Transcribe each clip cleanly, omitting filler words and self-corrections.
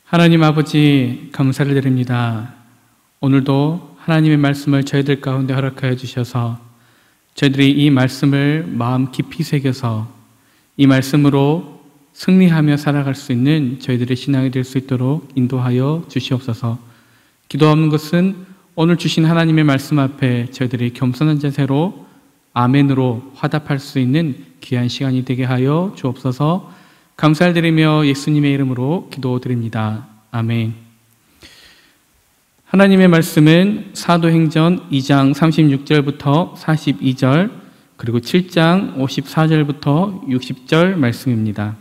하나님 아버지 감사를 드립니다. 오늘도 하나님의 말씀을 저희들 가운데 허락하여 주셔서 저희들이 이 말씀을 마음 깊이 새겨서 이 말씀으로 승리하며 살아갈 수 있는 저희들의 신앙이 될 수 있도록 인도하여 주시옵소서. 기도하는 것은 오늘 주신 하나님의 말씀 앞에 저희들이 겸손한 자세로 아멘으로 화답할 수 있는 귀한 시간이 되게 하여 주옵소서. 감사를 드리며 예수님의 이름으로 기도드립니다. 아멘. 하나님의 말씀은 사도행전 2장 36절부터 42절 그리고 7장 54절부터 60절 말씀입니다.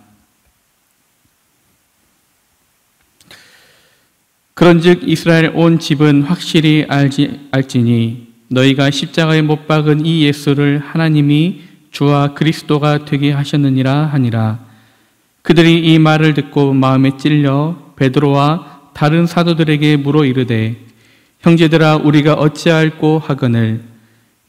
그런즉 이스라엘 온 집은 확실히 알지니 너희가 십자가에 못 박은 이 예수를 하나님이 주와 그리스도가 되게 하셨느니라 하니라. 그들이 이 말을 듣고 마음에 찔려 베드로와 다른 사도들에게 물어 이르되 형제들아 우리가 어찌할꼬 하거늘.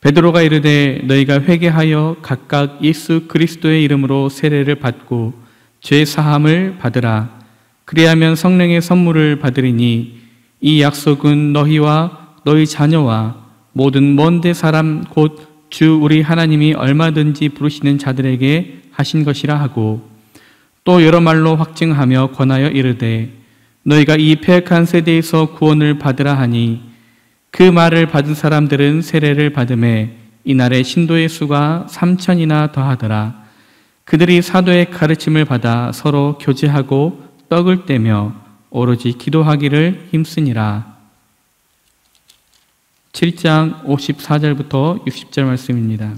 베드로가 이르되 너희가 회개하여 각각 예수 그리스도의 이름으로 세례를 받고 죄 사함을 받으라. 그리하면 성령의 선물을 받으리니 이 약속은 너희와 너희 자녀와 모든 먼 데 사람 곧 주 우리 하나님이 얼마든지 부르시는 자들에게 하신 것이라 하고 또 여러 말로 확증하며 권하여 이르되 너희가 이 패역한 세대에서 구원을 받으라 하니 그 말을 받은 사람들은 세례를 받음에 이날의 신도의 수가 3,000이나 더하더라. 그들이 사도의 가르침을 받아 서로 교제하고 떡을 떼며 오로지 기도하기를 힘쓰니라. 7장 54절부터 60절 말씀입니다.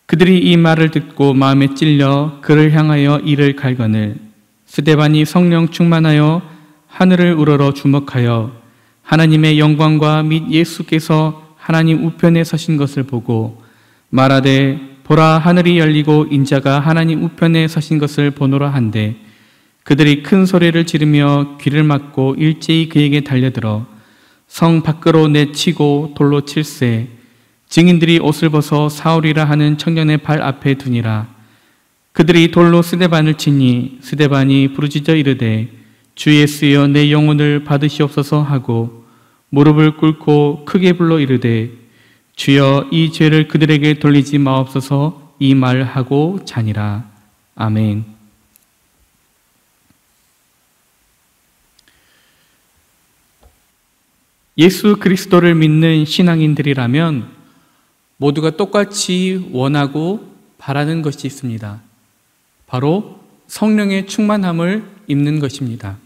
그들이 이 말을 듣고 마음에 찔려 그를 향하여 이를 갈거늘. 스데반이 성령 충만하여 하늘을 우러러 주목하여 하나님의 영광과 및 예수께서 하나님 우편에 서신 것을 보고 말하되 보라 하늘이 열리고 인자가 하나님 우편에 서신 것을 보노라 한데 그들이 큰 소리를 지르며 귀를 막고 일제히 그에게 달려들어 성 밖으로 내치고 돌로 칠세. 증인들이 옷을 벗어 사울이라 하는 청년의 발 앞에 두니라. 그들이 돌로 스데반을 치니 스데반이 부르짖어 이르되 주 예수여 내 영혼을 받으시옵소서 하고 무릎을 꿇고 크게 불러 이르되 주여 이 죄를 그들에게 돌리지 마옵소서 이 말하고 자니라. 아멘. 예수 그리스도를 믿는 신앙인들이라면 모두가 똑같이 원하고 바라는 것이 있습니다. 바로 성령의 충만함을 입는 것입니다.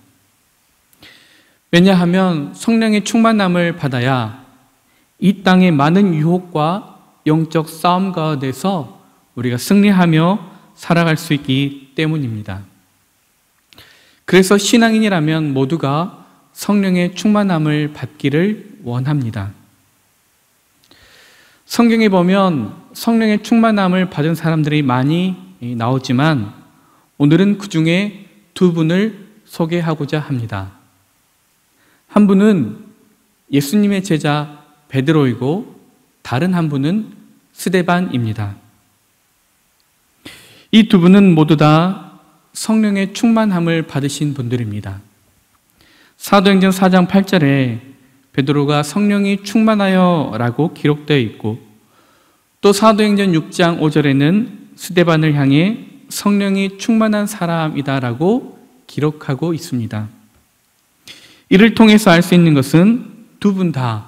왜냐하면 성령의 충만함을 받아야 이 땅의 많은 유혹과 영적 싸움 가운데서 우리가 승리하며 살아갈 수 있기 때문입니다. 그래서 신앙인이라면 모두가 성령의 충만함을 받기를 원합니다. 성경에 보면 성령의 충만함을 받은 사람들이 많이 나오지만 오늘은 그 중에 두 분을 소개하고자 합니다. 한 분은 예수님의 제자 베드로이고 다른 한 분은 스데반입니다. 이 두 분은 모두 다 성령의 충만함을 받으신 분들입니다. 사도행전 4장 8절에 베드로가 성령이 충만하여 라고 기록되어 있고 또 사도행전 6장 5절에는 스데반을 향해 성령이 충만한 사람이다 라고 기록하고 있습니다. 이를 통해서 알 수 있는 것은 두 분 다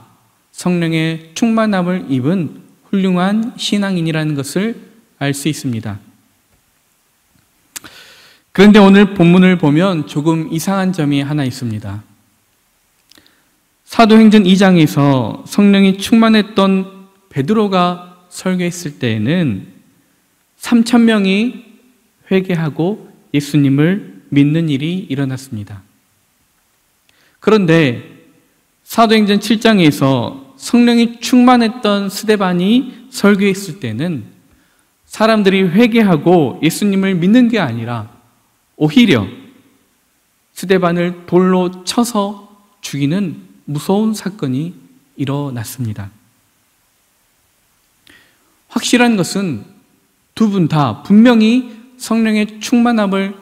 성령의 충만함을 입은 훌륭한 신앙인이라는 것을 알 수 있습니다. 그런데 오늘 본문을 보면 조금 이상한 점이 하나 있습니다. 사도행전 2장에서 성령이 충만했던 베드로가 설교했을 때에는 3,000명이 회개하고 예수님을 믿는 일이 일어났습니다. 그런데 사도행전 7장에서 성령이 충만했던 스데반이 설교했을 때는 사람들이 회개하고 예수님을 믿는 게 아니라 오히려 스데반을 돌로 쳐서 죽이는 무서운 사건이 일어났습니다. 확실한 것은 두 분 다 분명히 성령의 충만함을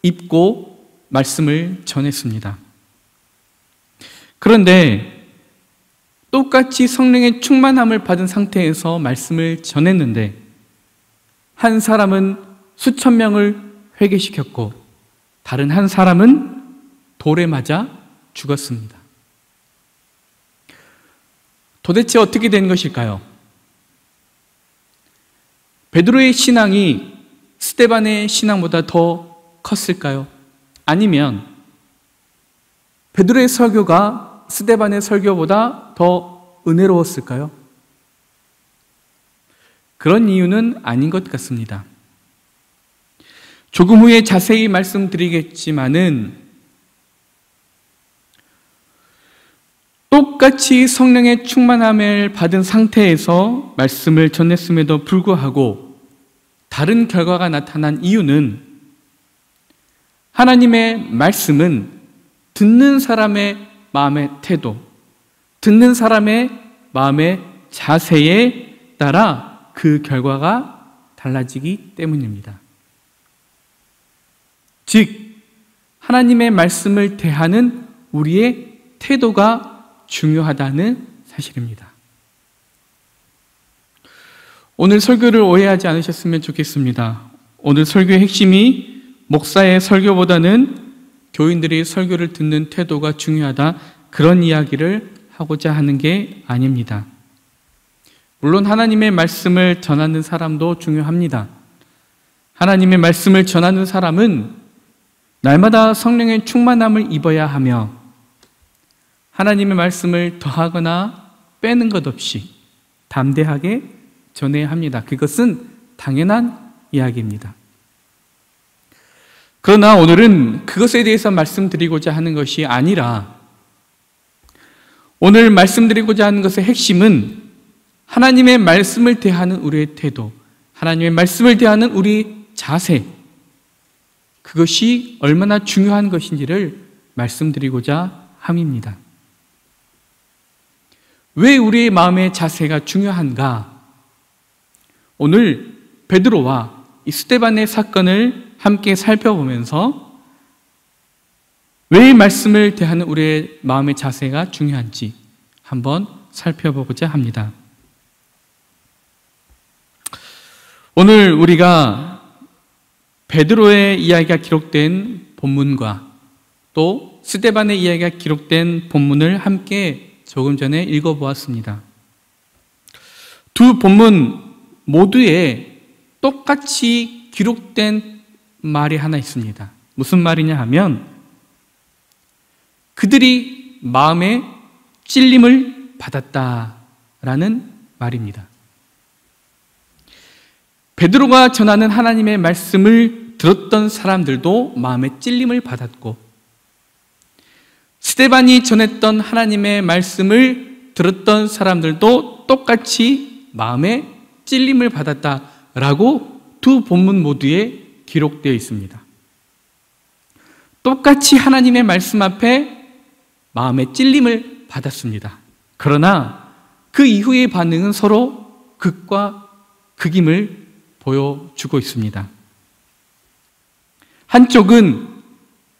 입고 말씀을 전했습니다. 그런데 똑같이 성령의 충만함을 받은 상태에서 말씀을 전했는데 한 사람은 수천 명을 회개시켰고 다른 한 사람은 돌에 맞아 죽었습니다. 도대체 어떻게 된 것일까요? 베드로의 신앙이 스데반의 신앙보다 더 컸을까요? 아니면 베드로의 설교가 스데반의 설교보다 더 은혜로웠을까요? 그런 이유는 아닌 것 같습니다. 조금 후에 자세히 말씀드리겠지만은 똑같이 성령의 충만함을 받은 상태에서 말씀을 전했음에도 불구하고 다른 결과가 나타난 이유는 하나님의 말씀은 듣는 사람의 마음의 태도, 듣는 사람의 마음의 자세에 따라 그 결과가 달라지기 때문입니다. 즉, 하나님의 말씀을 대하는 우리의 태도가 중요하다는 사실입니다. 오늘 설교를 오해하지 않으셨으면 좋겠습니다. 오늘 설교의 핵심이 목사의 설교보다는 교인들이 설교를 듣는 태도가 중요하다, 그런 이야기를 하고자 하는 게 아닙니다. 물론 하나님의 말씀을 전하는 사람도 중요합니다. 하나님의 말씀을 전하는 사람은 날마다 성령의 충만함을 입어야 하며 하나님의 말씀을 더하거나 빼는 것 없이 담대하게 전해야 합니다. 그것은 당연한 이야기입니다. 그러나 오늘은 그것에 대해서 말씀드리고자 하는 것이 아니라 오늘 말씀드리고자 하는 것의 핵심은 하나님의 말씀을 대하는 우리의 태도, 하나님의 말씀을 대하는 우리 자세, 그것이 얼마나 중요한 것인지를 말씀드리고자 함입니다. 왜 우리의 마음의 자세가 중요한가? 오늘 베드로와 이 스데반의 사건을 함께 살펴보면서 왜 말씀을 대하는 우리의 마음의 자세가 중요한지 한번 살펴보고자 합니다. 오늘 우리가 베드로의 이야기가 기록된 본문과 또 스데반의 이야기가 기록된 본문을 함께 조금 전에 읽어보았습니다. 두 본문 모두에 똑같이 기록된 말이 하나 있습니다. 무슨 말이냐 하면 그들이 마음에 찔림을 받았다라는 말입니다. 베드로가 전하는 하나님의 말씀을 들었던 사람들도 마음에 찔림을 받았고 스데반이 전했던 하나님의 말씀을 들었던 사람들도 똑같이 마음에 찔림을 받았다라고 두 본문 모두에 기록되어 있습니다. 똑같이 하나님의 말씀 앞에 마음에 찔림을 받았습니다. 그러나 그 이후의 반응은 서로 극과 극임을 보여주고 있습니다. 한쪽은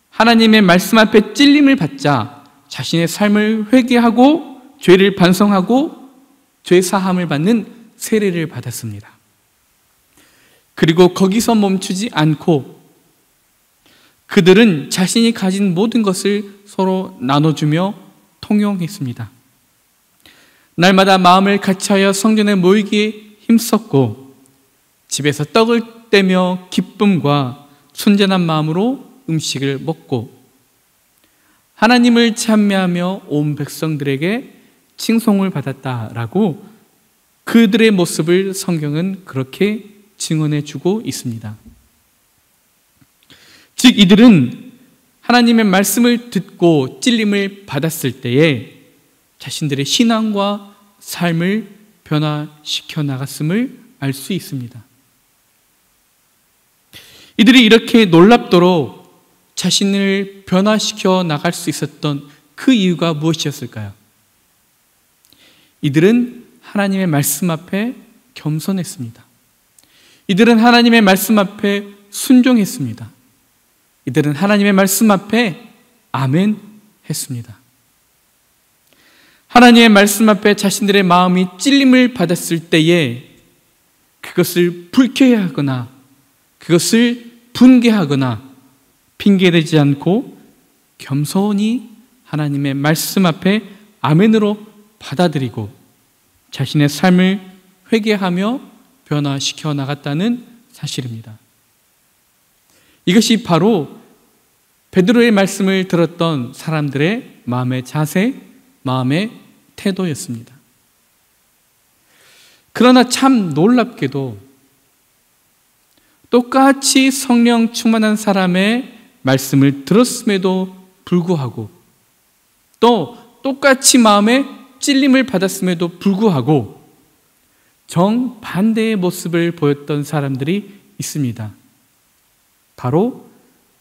하나님의 말씀 앞에 찔림을 받자 자신의 삶을 회개하고 죄를 반성하고 죄 사함을 받는 세례를 받았습니다. 그리고 거기서 멈추지 않고 그들은 자신이 가진 모든 것을 서로 나눠주며 통용했습니다. 날마다 마음을 같이하여 성전에 모이기에 힘썼고 집에서 떡을 떼며 기쁨과 순전한 마음으로 음식을 먹고 하나님을 찬미하며 온 백성들에게 칭송을 받았다라고 그들의 모습을 성경은 그렇게 증언해 주고 있습니다. 즉 이들은 하나님의 말씀을 듣고 찔림을 받았을 때에 자신들의 신앙과 삶을 변화시켜 나갔음을 알 수 있습니다. 이들이 이렇게 놀랍도록 자신을 변화시켜 나갈 수 있었던 그 이유가 무엇이었을까요? 이들은 하나님의 말씀 앞에 겸손했습니다. 이들은 하나님의 말씀 앞에 순종했습니다. 이들은 하나님의 말씀 앞에 아멘 했습니다. 하나님의 말씀 앞에 자신들의 마음이 찔림을 받았을 때에 그것을 불쾌해하거나 그것을 분개하거나 핑계대지 않고 겸손히 하나님의 말씀 앞에 아멘으로 받아들이고 자신의 삶을 회개하며 변화시켜 나갔다는 사실입니다. 이것이 바로 베드로의 말씀을 들었던 사람들의 마음의 자세, 마음의 태도였습니다. 그러나 참 놀랍게도 똑같이 성령 충만한 사람의 말씀을 들었음에도 불구하고 또 똑같이 마음에 찔림을 받았음에도 불구하고 정반대의 모습을 보였던 사람들이 있습니다. 바로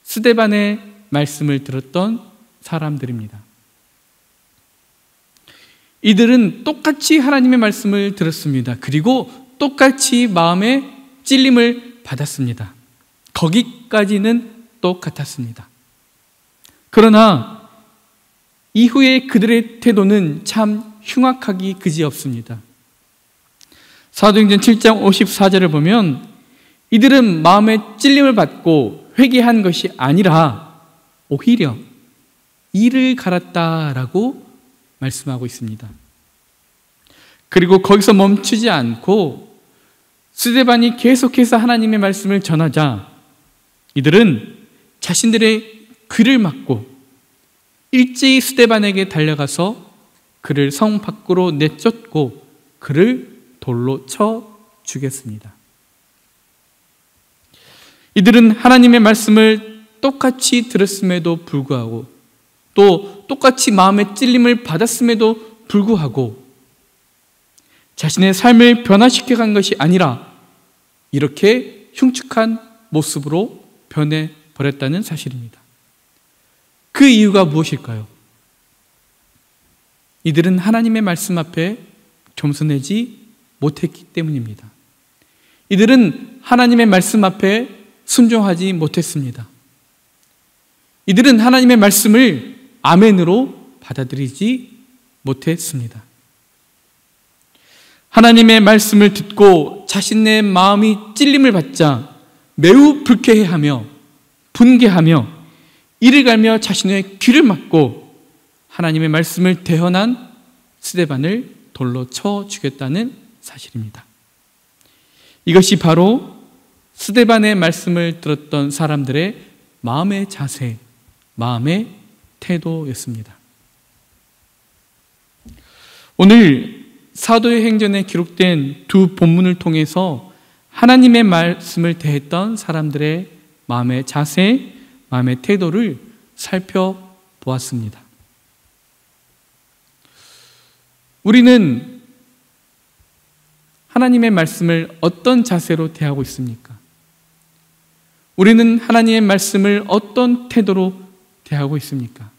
스데반의 말씀을 들었던 사람들입니다. 이들은 똑같이 하나님의 말씀을 들었습니다. 그리고 똑같이 마음에 찔림을 받았습니다. 거기까지는 똑같았습니다. 그러나 이후에 그들의 태도는 참 흉악하기 그지없습니다. 사도행전 7장 54절을 보면 이들은 마음에 찔림을 받고 회개한 것이 아니라 오히려 이를 갈았다라고 말씀하고 있습니다. 그리고 거기서 멈추지 않고 스데반이 계속해서 하나님의 말씀을 전하자 이들은 자신들의 귀를 막고 일제히 스데반에게 달려가서 그를 성 밖으로 내쫓고 그를 돌로 쳐 죽였습니다. 이들은 하나님의 말씀을 똑같이 들었음에도 불구하고 또 똑같이 마음의 찔림을 받았음에도 불구하고 자신의 삶을 변화시켜 간 것이 아니라 이렇게 흉측한 모습으로 변해버렸다는 사실입니다. 그 이유가 무엇일까요? 이들은 하나님의 말씀 앞에 겸손하지 못했기 때문입니다. 이들은 하나님의 말씀 앞에 순종하지 못했습니다. 이들은 하나님의 말씀을 아멘으로 받아들이지 못했습니다. 하나님의 말씀을 듣고 자신의 마음이 찔림을 받자 매우 불쾌해하며 분개하며 이를 갈며 자신의 귀를 막고 하나님의 말씀을 대언한 스데반을 돌로 쳐 죽였다는 사실입니다. 이것이 바로 스데반의 말씀을 들었던 사람들의 마음의 자세, 마음의 태도였습니다. 오늘 사도의 행전에 기록된 두 본문을 통해서 하나님의 말씀을 대했던 사람들의 마음의 자세, 마음의 태도를 살펴보았습니다. 우리는 하나님의 말씀을 어떤 자세로 대하고 있습니까? 우리는 하나님의 말씀을 어떤 태도로 대하고 있습니까?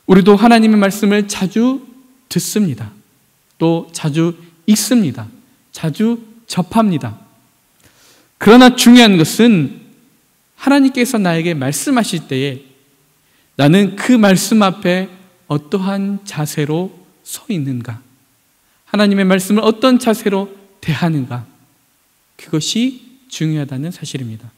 우리도 하나님의 말씀을 자주 듣습니다. 또 자주 읽습니다. 자주 접합니다. 그러나 중요한 것은 하나님께서 나에게 말씀하실 때에 나는 그 말씀 앞에 어떠한 자세로 서 있는가? 하나님의 말씀을 어떤 자세로 대하는가? 그것이 중요하다는 사실입니다.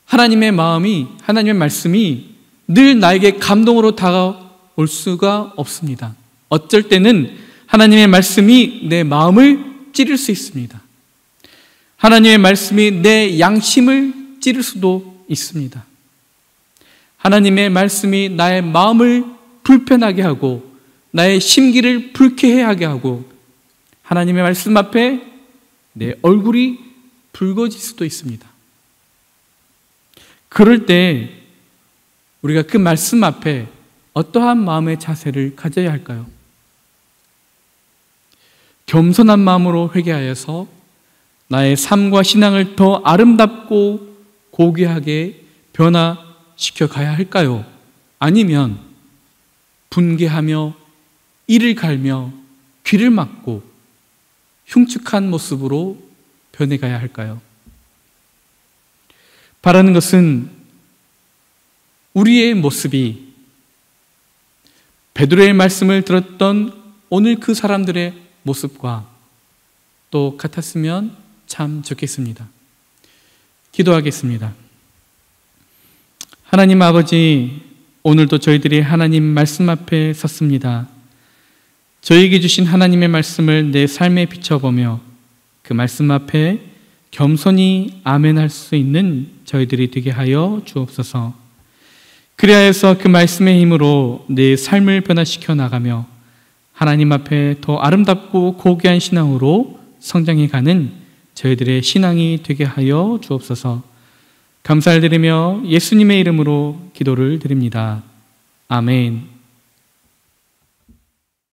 하나님의 마음이, 하나님의 말씀이 늘 나에게 감동으로 다가올 수가 없습니다. 어쩔 때는 하나님의 말씀이 내 마음을 찌를 수 있습니다. 하나님의 말씀이 내 양심을 찌를 수도 있습니다. 하나님의 말씀이 나의 마음을 불편하게 하고 나의 심기를 불쾌해하게 하고 하나님의 말씀 앞에 내 얼굴이 붉어질 수도 있습니다. 그럴 때 우리가 그 말씀 앞에 어떠한 마음의 자세를 가져야 할까요? 겸손한 마음으로 회개하여서 나의 삶과 신앙을 더 아름답고 고귀하게 변화시켜 가야 할까요? 아니면 분개하며 이를 갈며 귀를 막고 흉측한 모습으로 변해가야 할까요? 바라는 것은 우리의 모습이 베드로의 말씀을 들었던 오늘 그 사람들의 모습과 또 같았으면 참 좋겠습니다. 기도하겠습니다. 하나님 아버지, 오늘도 저희들이 하나님 말씀 앞에 섰습니다. 저희에게 주신 하나님의 말씀을 내 삶에 비춰보며 그 말씀 앞에 겸손히 아멘할 수 있는 저희들이 되게 하여 주옵소서. 그래야 해서 그 말씀의 힘으로 내 삶을 변화시켜 나가며 하나님 앞에 더 아름답고 고귀한 신앙으로 성장해가는 저희들의 신앙이 되게 하여 주옵소서. 감사를 드리며 예수님의 이름으로 기도를 드립니다. 아멘.